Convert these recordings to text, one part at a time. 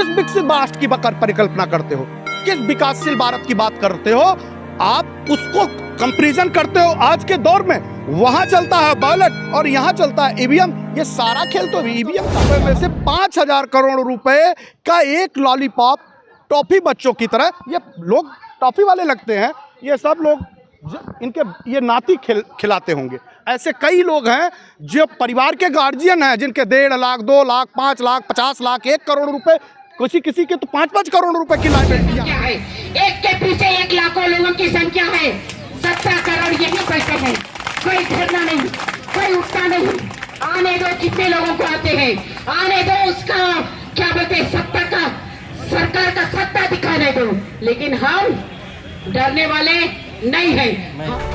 किस विकसित राष्ट्र की परिकल्पना करते हो, किस विकासशील भारत की बात करते हो? आप उसको कंपैरिजन करते हो आज के दौर में। वहां चलता है बैलेट और यहाँ चलता है ईवीएम। ये सारा खेल तो ईवीएम का। में से 5,000 करोड़ रुपए का एक लॉलीपॉप टॉफी बच्चों की तरह, ये लोग टॉफी वाले लगते हैं, ये सब लोग इनके ये नाती खिलाते होंगे। ऐसे कई लोग हैं जो परिवार के गार्जियन हैं, जिनके 1.5 लाख, 2 लाख, 5 लाख, 50 लाख, 1 करोड़ रुपए, किसी के तो 5-5 करोड़ रुपए की लाइबिलिटियां हैं। एक के पीछे 1 लाखों लोगों की संख्या है। 17 करोड़ यही पैसे हैं। कोई धरना नहीं, कोई उठता नहीं। आने दो, कितने लोगों को आते हैं, आने दो, उसका क्या बोलते हैं, सत्ता का, सरकार का सत्ता दिखाने दो। लेकिन हम डरने वाले नहीं हैं।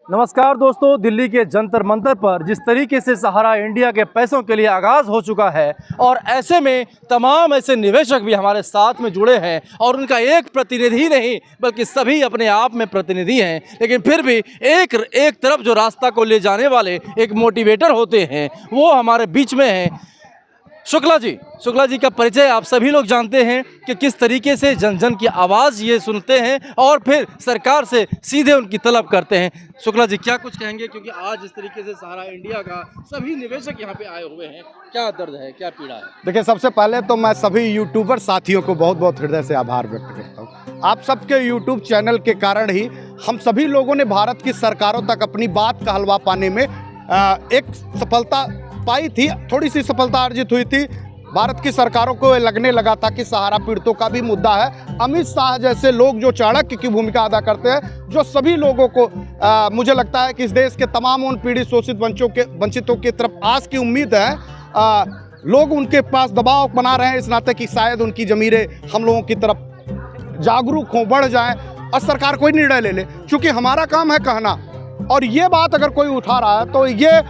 नमस्कार दोस्तों, दिल्ली के जंतर मंतर पर जिस तरीके से सहारा इंडिया के पैसों के लिए आगाज़ हो चुका है, और ऐसे में तमाम ऐसे निवेशक भी हमारे साथ में जुड़े हैं और उनका एक प्रतिनिधि नहीं बल्कि सभी अपने आप में प्रतिनिधि हैं, लेकिन फिर भी एक तरफ जो रास्ता को ले जाने वाले एक मोटिवेटर होते हैं, वो हमारे बीच में हैं। शुक्ला जी का परिचय आप सभी लोग जानते हैं कि किस तरीके से जन जन की आवाज़ ये सुनते हैं और फिर सरकार से सीधे उनकी तलब करते हैं। शुक्ला जी, क्या कुछ कहेंगे, क्योंकि आज इस तरीके से सहारा इंडिया का सभी निवेशक यहाँ पे आए हुए हैं, क्या दर्द है, क्या पीड़ा है? देखिए, सबसे पहले तो मैं सभी यूट्यूबर साथियों को बहुत बहुत हृदय से आभार व्यक्त करता हूँ। आप सबके यूट्यूब चैनल के कारण ही हम सभी लोगों ने भारत की सरकारों तक अपनी बात का हलवा पाने में एक सफलता पाई थी, थोड़ी सी सफलता अर्जित हुई थी। भारत की सरकारों को लगने लगा था कि सहारा पीड़ितों का भी मुद्दा है। अमित शाह जैसे लोग जो चाणक्य की भूमिका अदा करते हैं, जो सभी लोगों को मुझे लगता है कि इस देश के तमाम उन पीड़ित शोषित वंचितों की तरफ आस की उम्मीद है। लोग उनके पास दबाव बना रहे हैं इस नाते कि शायद उनकी ज़मीरें हम लोगों की तरफ जागरूक हों, बढ़ जाएं और सरकार कोई निर्णय ले ले। चूँकि हमारा काम है कहना, और ये बात अगर कोई उठा रहा है तो ये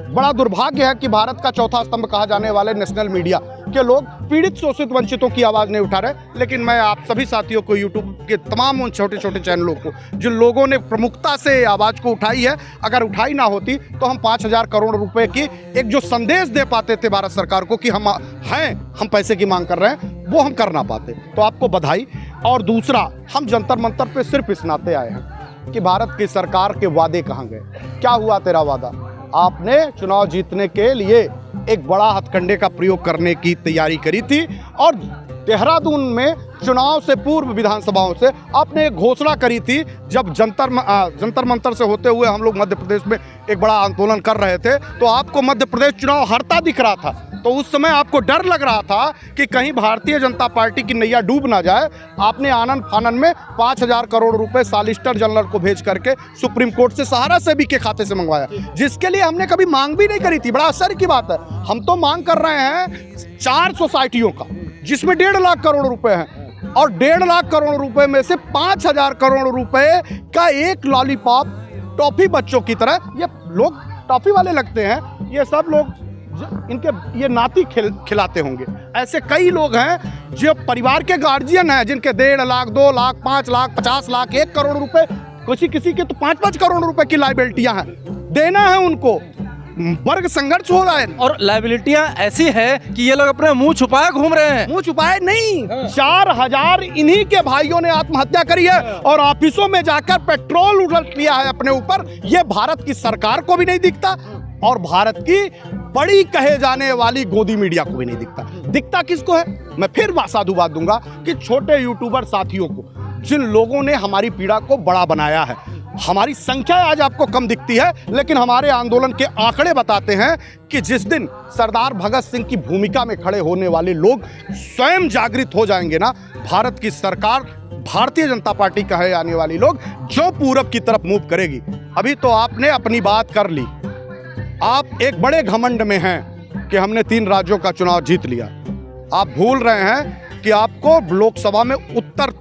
बड़ा दुर्भाग्य है कि भारत का चौथा स्तंभ कहा जाने वाले नेशनल मीडिया के लोग पीड़ित शोषित वंचितों की आवाज़ नहीं उठा रहे। लेकिन मैं आप सभी साथियों को, यूट्यूब के तमाम उन छोटे छोटे चैनलों को, जिन लोगों ने प्रमुखता से आवाज़ को उठाई है, अगर उठाई ना होती तो हम 5,000 करोड़ रुपए की एक जो संदेश दे पाते थे भारत सरकार को कि हम हैं, हम पैसे की मांग कर रहे हैं, वो हम कर ना पाते। तो आपको बधाई। और दूसरा, हम जंतर मंतर पे सिर्फ इस नाते आए हैं कि भारत की सरकार के वादे कहाँ गए, क्या हुआ तेरा वादा? आपने चुनाव जीतने के लिए एक बड़ा हथकंडे का प्रयोग करने की तैयारी करी थी और देहरादून में चुनाव से पूर्व विधानसभाओं से आपने एक घोषणा करी थी। जब जंतर मंतर से होते हुए हम लोग मध्य प्रदेश में एक बड़ा आंदोलन कर रहे थे, तो आपको मध्य प्रदेश चुनाव हारता दिख रहा था। तो उस समय आपको डर लग रहा था कि कहीं भारतीय जनता पार्टी की नैया डूब ना जाए। आपने आनन फानन में 5,000 करोड़ रुपए सॉलिसिटर जनरल को भेज करके सुप्रीम कोर्ट से सहारा सेबी के खाते से मंगवाया, जिसके लिए हमने कभी मांग भी नहीं करी थी। बड़ा आश्चर्य की बात है, हम तो मांग कर रहे हैं 4 सोसाइटियों का, जिसमें 1.5 लाख करोड़ रुपए हैं, और 1.5 लाख करोड़ रुपए में से 5,000 करोड़ रुपए का एक लॉलीपॉप टॉफी बच्चों की तरह, ये लोग टॉफी वाले लगते हैं, ये सब लोग इनके ये नाती खिलाते होंगे। ऐसे कई लोग हैं जो परिवार के गार्जियन हैं, जिनके 1.5 लाख, 2 लाख, 5 लाख, 50 लाख, 1 करोड़ रुपए, किसी के तो 5-5 करोड़ रुपए की लाइबिलिटियां हैं। देना है उनको, वर्ग संघर्ष हो रहा है। और लाइबिलिटियां ऐसी है कि ये लोग अपने मुंह छुपाए घूम रहे हैं। मुंह छुपाए नहीं, 4,000 इन्हीं के भाइयों ने आत्महत्या करी है और ऑफिसों में जाकर पेट्रोल उड़ट लिया है अपने ऊपर। ये भारत की सरकार को भी नहीं दिखता और भारत की बड़ी कहे जाने वाली गोदी मीडिया को भी नहीं दिखता। दिखता किसको है? मैं फिर साधु बात दूंगा कि छोटे यूट्यूबर साथियों को, जिन लोगों ने हमारी पीड़ा को बड़ा बनाया है। हमारी संख्या आज आपको कम दिखती है, लेकिन हमारे आंदोलन के आंकड़े बताते हैं कि जिस दिन सरदार भगत सिंह की भूमिका में खड़े होने वाले लोग स्वयं जागृत हो जाएंगे ना, भारत की सरकार, भारतीय जनता पार्टी कहे जाने वाली लोग जो पूरब की तरफ मूव करेगी। अभी तो आपने अपनी बात कर ली, आप एक बड़े घमंड में हैं कि हमने 3 राज्यों का चुनाव जीत लिया। आप भूल रहे हैं कि आपको लोकसभा में उत्तर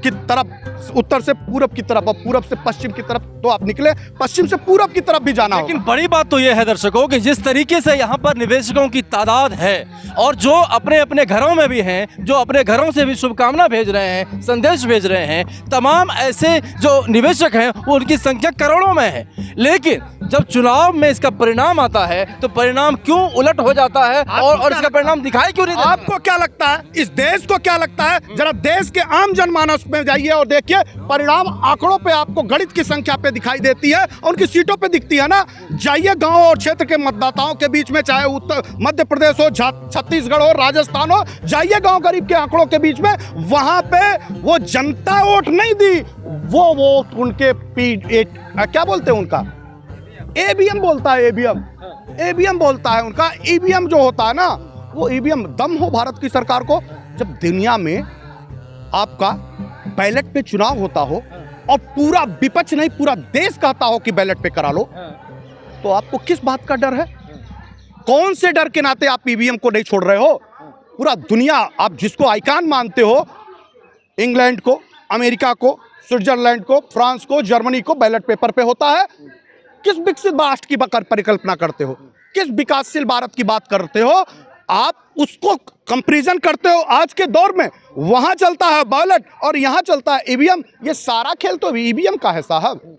की तरफ, उत्तर से पूरब की तरफ और पूरब से पश्चिम की तरफ तो आप निकले, पश्चिम से पूरब की तरफ भी जाना होगा। लेकिन बड़ी बात तो यह है दर्शकों कि जिस तरीके से यहाँ पर निवेशकों की तादाद है और जो अपने अपने घरों में भी हैं, जो अपने घरों से भी शुभकामना भेज रहे हैं, संदेश भेज रहे हैं, तमाम ऐसे जो निवेशक हैं वो उनकी संख्या करोड़ों में है। लेकिन जब चुनाव में इसका परिणाम आता है तो परिणाम क्यों उलट हो जाता है और इसका परिणाम दिखाई क्यों नहीं देता? आपको क्या लगता है, इस देश को क्या लगता है? जरा देश के आम जनमानस में जाइए और देखिए, परिणाम आंकड़ों पे आपको गणित की संख्या पे दिखाई देती है और उनकी सीटों पे दिखती है ना। जाइए गांव और क्षेत्र के मतदाताओं के बीच में, चाहे उत्तर मध्य प्रदेश हो, छत्तीसगढ़ हो, राजस्थान हो, जाइए गांव गरीब के आंकड़ों के बीच में, वहां पे वो जनता वोट नहीं दी, वो वोट उनके क्या बोलते हैं उनका, ईवीएम बोलता है, ईवीएम बोलता है उनका। ईवीएम जो होता है ना, वो ईवीएम दम हो भारत की सरकार को। जब दुनिया में आपका बैलेट पे चुनाव होता हो और पूरा विपक्ष नहीं पूरा देश कहता हो कि बैलेट पे करा लो, तो आपको किस बात का डर है? कौन से डर के नाते आप ईवीएम को नहीं छोड़ रहे हो? पूरा दुनिया, आप जिसको आइकान मानते हो, इंग्लैंड को, अमेरिका को, स्विट्जरलैंड को, फ्रांस को, जर्मनी को बैलेट पेपर पे होता है। किस विकसित राष्ट्र की परिकल्पना करते हो? किस विकासशील भारत की बात करते हो? आप उसको कंपैरिजन करते हो आज के दौर में। वहां चलता है बैलेट और यहां चलता है ईवीएम। ये सारा खेल तो ईवीएम का है साहब।